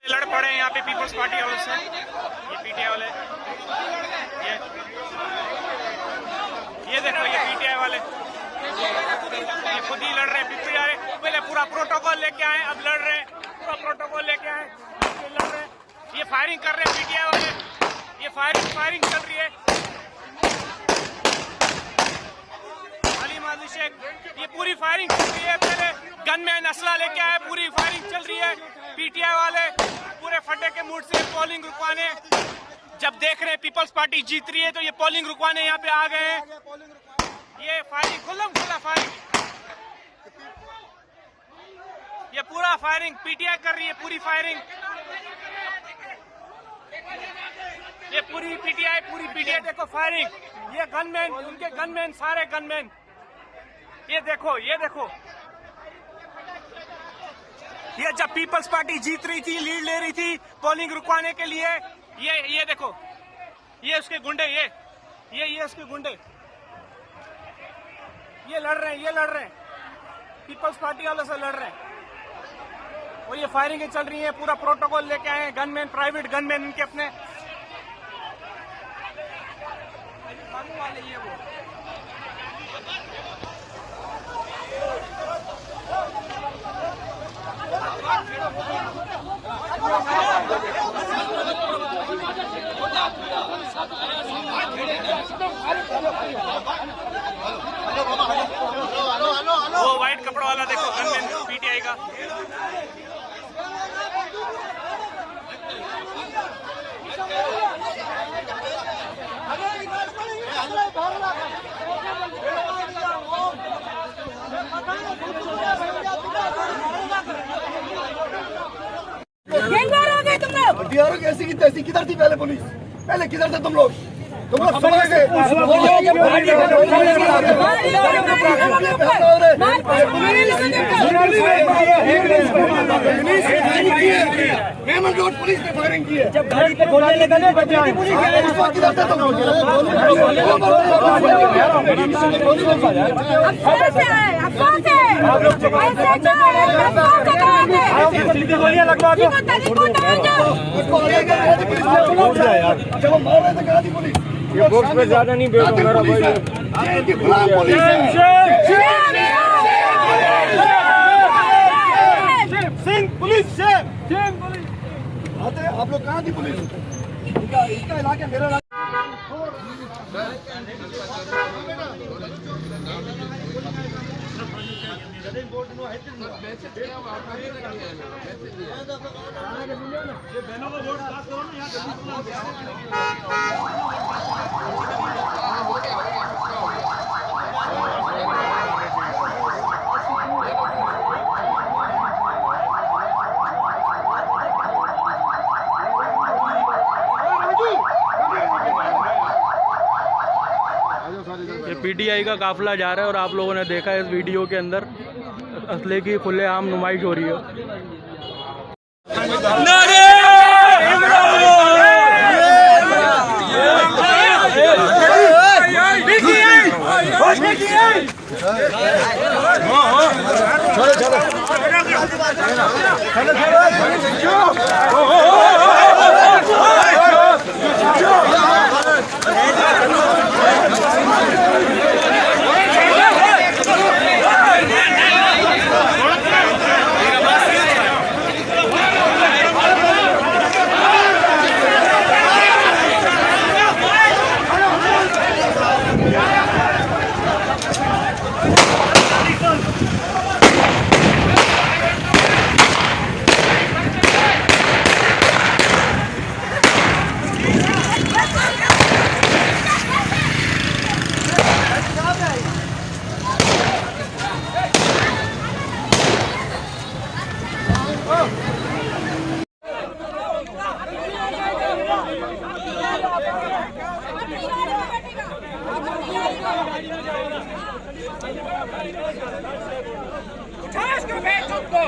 लड़ पड़े हैं यहाँ पे पीपल्स पार्टी वालों से, ये पीटीआई वाले, ये देखो ये पीटीआई वाले, ये खुद ही लड़ रहे हैं। पीटीआई पहले पूरा प्रोटोकॉल लेके आए, अब लड़ रहे हैं, पूरा प्रोटोकॉल लेके आए, लड़ रहे हैं। ये फायरिंग कर रहे हैं पीटीआई वाले, ये फायरिंग चल रही है। शेख, ये पूरी फायरिंग चल रही है। पहले गनमैन असला लेके आए, पूरी फायरिंग चल रही है। पीटीआई वाले पूरे फटे के मूड से पोलिंग रुकवाने, जब देख रहे हैं पीपल्स पार्टी जीत रही है तो ये पोलिंग रुकवाने यहाँ पे आ गए हैं। ये फायरिंग खुल्ला फायरिंग, ये पूरा फायरिंग पीटीआई कर रही है, पूरी फायरिंग, ये पूरी पीटीआई देखो फायरिंग। ये गनमैन, उनके गनमैन, सारे गनमैन, ये देखो ये जब पीपल्स पार्टी जीत रही थी, लीड ले रही थी पोलिंग रुकवाने के लिए, ये देखो, ये उसके गुंडे, ये उसके गुंडे, ये लड़ रहे हैं पीपल्स पार्टी वालों से लड़ रहे हैं। और ये फायरिंगें चल रही हैं, पूरा प्रोटोकॉल लेके आए हैं गनमैन, प्राइवेट गनमैन इनके अपने। वो व्हाइट कपड़ा वाला देखो गनमैन पीटीआई का। बिहार कैसी की तैसी, किधर थी पहले पुलिस? पहले किधर थे तुम लोग समझ गए? मेमन रोड पुलिस ने फायरिंग की है। जब गाड़ी पे गोले लगे किधर थे तुम लोग? गोलियां लगवा दो, जब हम मार रहे थे कहा थी पुलिस? ये बॉक्स पे ज्यादा नहीं बैठो मेरा भाई। सिंह पुलिस से आते आप लोग कहाँ थी पुलिस? इसका इलाका मेरा ये पीटीआई का काफिला जा रहा है और आप लोगों ने देखा इस वीडियो के अंदर असले की खुलेआम नुमाइश हो रही है। उठा इसको, बैठ तुमको।